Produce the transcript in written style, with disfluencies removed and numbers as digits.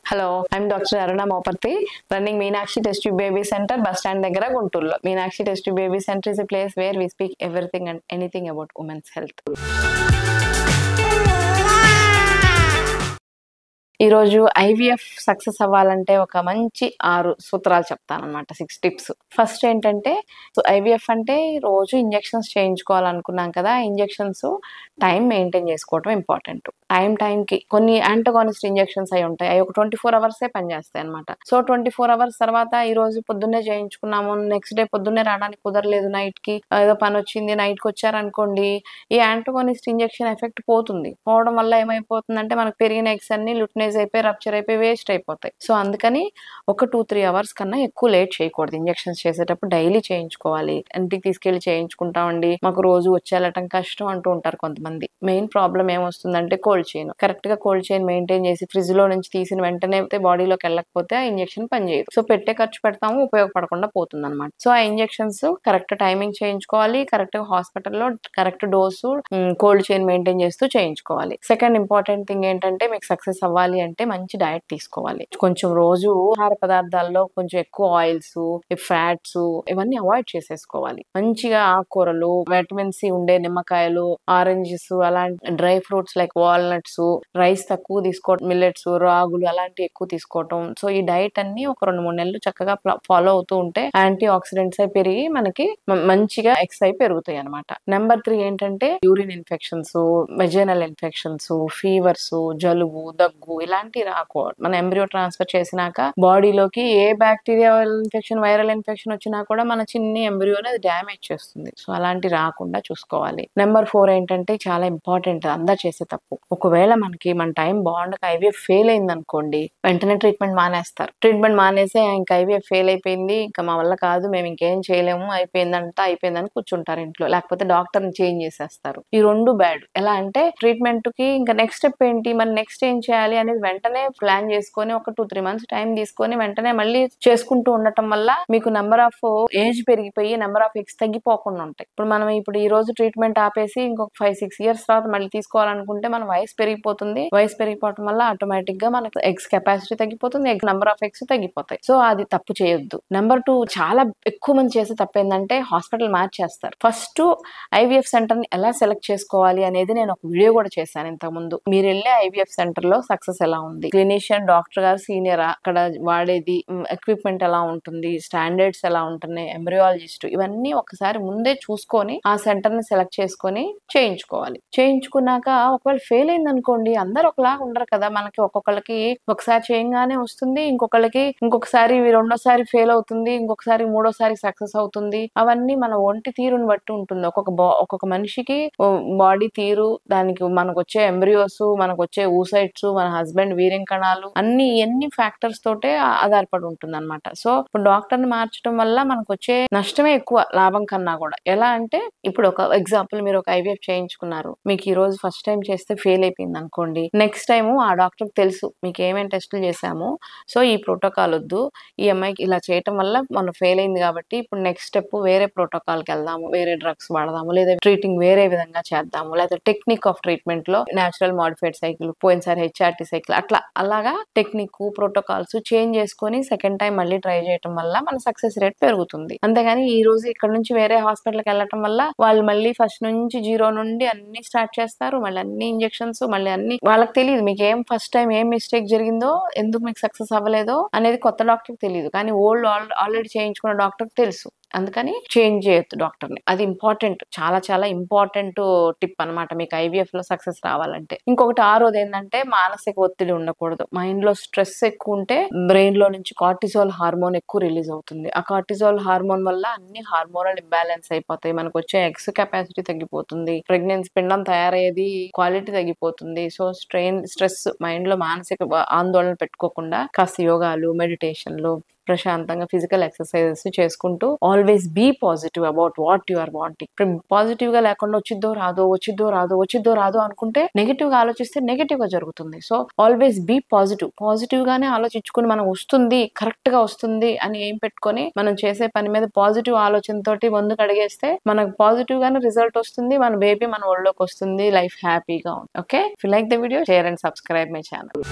Hello, I'm Dr. Aruna Moparthi, running Meenakshi Test Tube Baby Center, bus stand Daggara, Gunturlo. Meenakshi Test Tube Baby Center is a place where we speak everything and anything about women's health. ఈ రోజు IVF success అవ్వాలంటే ఒక మంచి 6 సూత్రాలు చెప్తానన్నమాట. 6 tips. First ఏంటంటే IVF అంటే రోజు injections చేయించుకోవాలనుకున్నాం కదా, ఇంజెక్షన్స్ టైం మెయింటైన్ చేసుకోవడం ఇంపార్టెంట్. టైంకి కొన్ని యాంటగోనిస్ట్ ఇంజెక్షన్స్ అయి ఉంటాయి, అవి ఒక 24 అవర్సే పనిచేస్తాయి అనమాట. సో 24 అవర్స్ తర్వాత ఈ రోజు పొద్దున్నే చేయించుకున్నాము, నెక్స్ట్ డే పొద్దున్నే రావడానికి కుదరలేదు, నైట్ కి ఏదో పని వచ్చింది, నైట్ కి వచ్చారనుకోండి, ఈ యాంటగోనిస్ట్ ఇంజెక్షన్ ఎఫెక్ట్ పోవడం వల్ల ఏమైపోతుందంటే మనకు పెరిగిన ఎగ్స్ అన్ని లుటినైజ్ అయిపోయి రప్చర్ అయిపోయి వేస్ట్ అయిపోతాయి. సో అందుకని ఒక 2-3 అవర్స్ కన్నా ఎక్కువ లేట్ చేయకూడదు. ఇంజెక్షన్స్ చేసేటప్పుడు డైలీ చేయించుకోవాలి. ఇంటికి తీసుకెళ్లి చేయించుకుంటామండి, మాకు రోజు వచ్చేళ్ళటం కష్టం అంటూ ఉంటారు కొంతమంది. మెయిన్ ప్రాబ్లం ఏమొస్తుందంటే కోల్డ్ చైన్. కరెక్ట్ గా కోల్డ్ చైన్ మెయింటైన్ చేసి ఫ్రిడ్జ్ లో నుంచి తీసిన వెంటనే బాడీలోకి వెళ్ళకపోతే ఆ ఇంజెక్షన్ పనిచేయదు. సో పెట్టే ఖర్చు పెడతాము, ఉపయోగపడకుండా పోతుంది అనమాట. సో ఆ ఇంజెక్షన్స్ కరెక్ట్ టైమింగ్ చేయించుకోవాలి, కరెక్ట్ గా హాస్పిటల్లో correct dose cold chain maintain చేస్తూ చేయించుకోవాలి. సెకండ్ ఇంపార్టెంట్ థింగ్ ఏంటంటే మీకు సక్సెస్ అవ్వాలి అంటే మంచి డయట్ తీసుకోవాలి. కొంచెం రోజు ఆహార పదార్థాల్లో కొంచెం ఎక్కువ ఆయిల్స్, ఫ్యాట్స్ ఇవన్నీ అవాయిడ్ చేసేసుకోవాలి. మంచిగా ఆకుకూరలు, విటమిన్ సి ఉండే నిమ్మకాయలు, ఆరెంజెస్, అలాంటి dry fruits like walnuts, rice తక్కువ తీసుకోవడం, మిల్లెట్స్, రాగులు అలాంటివి ఎక్కువ తీసుకోవటం. సో ఈ డైట్ అన్ని ఒక 2-3 నెలలు చక్కగా ఫాలో అవుతూ ఉంటే యాంటీ ఆక్సిడెంట్స్ అయి పెరిగి మనకి మంచిగా ఎక్స్ అయి పెరుగుతాయి అనమాట. నెంబర్ 3 ఏంటంటే urine infections, vaginal infections, fevers, జలుబు, దగ్గు ఇలాంటివి రాకూడదు. మన ఎంబ్రియో ట్రాన్స్ఫర్ చేసినాక బాడీలోకి ఏ బ్యాక్టీరియల్ ఇన్ఫెక్షన్, వైరల్ ఇన్ఫెక్షన్ వచ్చినా కూడా మన చిన్ని ఎంబ్రియోని అది డ్యామేజ్ చేస్తుంది. సో అలాంటి రాకుండా చూసుకోవాలి. నెంబర్ 4 ఏంటంటే చాలా ఇంపార్టెంట్, అందరు చేసే తప్పు. ఒకవేళ మన టైం బాగుండక ఐవీఎఫ్ ఫెయిల్ అయింది అనుకోండి, వెంటనే ట్రీట్మెంట్ మానేస్తారు. ట్రీట్మెంట్ మానేసి ఇంకా ఐవీఎఫ్ ఫెయిల్ అయిపోయింది, ఇంకా మా వల్ల కాదు, మేము ఇంకేం చేయలేము, అయిపోయిందని కూర్చుంటారు ఇంట్లో, లేకపోతే డాక్టర్ ని చేంజ్ చేసేస్తారు. ఈ 2 బ్యాడ్. ఎలా అంటే ట్రీట్మెంట్ కి ఇంకా నెక్స్ట్ స్టెప్ ఏంటి, మరి నెక్స్ట్ ఏం చేయాలి అనేది వెంటనే ప్లాన్ చేసుకొని ఒక 2-3 మంత్స్ టైం తీసుకొని వెంటనే మళ్ళీ చేసుకుంటూ ఉండటం వల్ల మీకు నెంబర్ ఆఫ్ ఏజ్ పెరిగిపోయి నెంబర్ ఆఫ్ ఎగ్స్ తగ్గిపోకుండా ఉంటాయి. ఇప్పుడు ఈ రోజు ట్రీట్మెంట్ ఆపేసి ఇంకొక 5-6 ఇయర్స్ తర్వాత మళ్ళీ తీసుకోవాలనుకుంటే మన వయసు పెరిగిపోతుంది. వయసు పెరిగిపోవడం వల్ల ఆటోమేటిక్ గా మనకు ఎగ్స్ కెపాసిటీ తగ్గిపోతుంది, నెంబర్ ఆఫ్ ఎగ్స్ తగ్గిపోతాయి. సో అది తప్పు చేయొద్దు. నెంబర్ 2 చాలా ఎక్కువ మంది చేసే తప్పు ఏంటంటే హాస్పిటల్ మార్చేస్తారు. ఫస్ట్ ఐవీఎఫ్ సెంటర్ ని ఎలా సెలెక్ట్ చేసుకోవాలి అనేది నేను ఒక వీడియో కూడా చేశాను ఇంతకు ముందు. మీరు వెళ్ళే ఐవీఎఫ్ సెంటర్ లో సక్సెస్ ఎలా ఉంది, క్లినిషియన్, డాక్టర్ గారు సీనియరా, అక్కడ వాడేది ఎక్విప్మెంట్ ఎలా ఉంటుంది, స్టాండర్డ్స్ ఎలా ఉంటున్నాయి, ఎంబ్రియాలజిస్ట్, ఇవన్నీ ఒకసారి ముందే చూసుకొని ఆ సెంటర్ ని సెలెక్ట్ చేసుకొని చేయించుకోవాలి. చేయించుకున్నాక ఒకవేళ ఫెయిల్ అయింది అనుకోండి, అందరు ఒకలాగా ఉండరు కదా, మనకి ఒక్కొక్కరికి ఒకసారి చేయంగానే వస్తుంది, ఇంకొకసారి రెండోసారి ఫెయిల్ అవుతుంది, ఇంకొకసారి మూడోసారి సక్సెస్ అవుతుంది. అవన్నీ మన ఒంటి తీరుని బట్టి ఉంటుంది. ఒక్కొక్క మనిషికి బాడీ తీరు, దానికి మనకు వచ్చే ఎంబ్రియోస్, మనకు వచ్చే ఊసైట్స్, మన హస్బెండ్ వీర్యం కణాలు, ఎన్ని ఫ్యాక్టర్స్ తోటే ఆధారపడి ఉంటుంది అనమాట. సో ఇప్పుడు డాక్టర్ ని మార్చడం వల్ల మనకు వచ్చే నష్టమే ఎక్కువ లాభం కన్నా కూడా. ఎలా అంటే ఇప్పుడు ఒక ఎగ్జాంపుల్, మీరు ఒక ఐవీఎఫ్ చేయించుకున్నారు, మీకు ఈ రోజు ఫస్ట్ టైం చేస్తే ఫెయిల్ అయిపోయింది అనుకోండి, నెక్స్ట్ టైం ఆ డాక్టర్ తెలుసు మీకు ఏమేమి టెస్టులు చేశాము, సో ఈ ప్రోటోకాల్ వద్దు, ఈ అమ్మాయికి ఇలా చేయటం వల్ల మనం ఫెయిల్ అయింది కాబట్టి ఇప్పుడు నెక్స్ట్ స్టెప్ వేరే ప్రోటోకాల్కి వెళ్దాము, వేరే డ్రగ్స్ వాడదాము, లేదా ట్రీటింగ్ వేరే విధంగా చేద్దాము, లేదా టెక్నిక్ ఆఫ్ ట్రీట్మెంట్ లో న్యాచురల్ మాడిఫైడ్ సైకిల్, పోయినసారి హెచ్ఆర్టీ సైకిల్, అలాగా టెక్నిక్ ప్రోటోకాల్స్ చేంజ్ చేసుకొని సెకండ్ టైం మళ్ళీ ట్రై చేయడం వల్ల మన సక్సెస్ రేట్ పెరుగుతుంది. అంతేగాని ఈ రోజు ఇక్కడ నుంచి వేరే హాస్పిటల్కి వెళ్ళటం వల్ల వాళ్ళు మళ్ళీ ఫస్ట్ నుంచి 0 నుండి అన్ని స్టార్ట్ చేస్తారు, మళ్ళీ అన్ని ఇంజెక్షన్స్, మళ్ళీ అన్ని, వాళ్ళకి తెలియదు మీకు ఫస్ట్ టైం ఏం మిస్టేక్ జరిగిందో, ఎందుకు మీకు సక్సెస్ అవ్వలేదో అనేది కొత్త డాక్టర్కి తెలియదు, కానీ ఆల్రెడీ చేయించుకున్న డాక్టర్కి తెలుసు. అందుకని చేంజ్ చేయొద్దు డాక్టర్ ని. అది ఇంపార్టెంట్, చాలా చాలా ఇంపార్టెంట్ టిప్ అనమాట మీకు ఐవీఎఫ్ లో సక్సెస్ రావాలంటే. ఇంకొకటి 6వది ఏంటంటే మానసిక ఒత్తిడి ఉండకూడదు. మైండ్ లో స్ట్రెస్ ఎక్కువ ఉంటే బ్రెయిన్ లో నుంచి కార్టిజోల్ హార్మోన్ ఎక్కువ రిలీజ్ అవుతుంది. ఆ కార్టిజోల్ హార్మోన్ వల్ల అన్ని హార్మోనల్ ఇంబ్యాలెన్స్ అయిపోతాయి, మనకు వచ్చే ఎగ్స్ కెపాసిటీ తగ్గిపోతుంది, ప్రెగ్నెన్సీ పిండం తయారయ్యేది క్వాలిటీ తగ్గిపోతుంది. సో స్ట్రెస్, మైండ్ లో మానసిక ఆందోళన పెట్టుకోకుండా కాస్త యోగాలు, మెడిటేషన్లు, ప్రశాంతంగా ఫిజికల్ ఎక్సర్సైజెస్ చేసుకుంటూ always be positive about what you are wanting. Positive గా లేకుండా వచ్చిద్దో రాదో అనుకుంటే నెగిటివ్ గా ఆలోచిస్తే నెగిటివ్ గా జరుగుతుంది. సో ఆల్వేస్ బీ పాజిటివ్ గానే ఆలోచించుకుని మనం వస్తుంది, కరెక్ట్ గా వస్తుంది అని ఏం పెట్టుకొని మనం చేసే పని మీద పాజిటివ్ ఆలోచనతోటి ముందుకు అడిగేస్తే మనకు పాజిటివ్ గానే రిజల్ట్ వస్తుంది, మన బేబీ మన ఒళ్ళోకి వస్తుంది, లైఫ్ హ్యాపీగా ఉంది. Okay, if you like the video, share and subscribe my channel.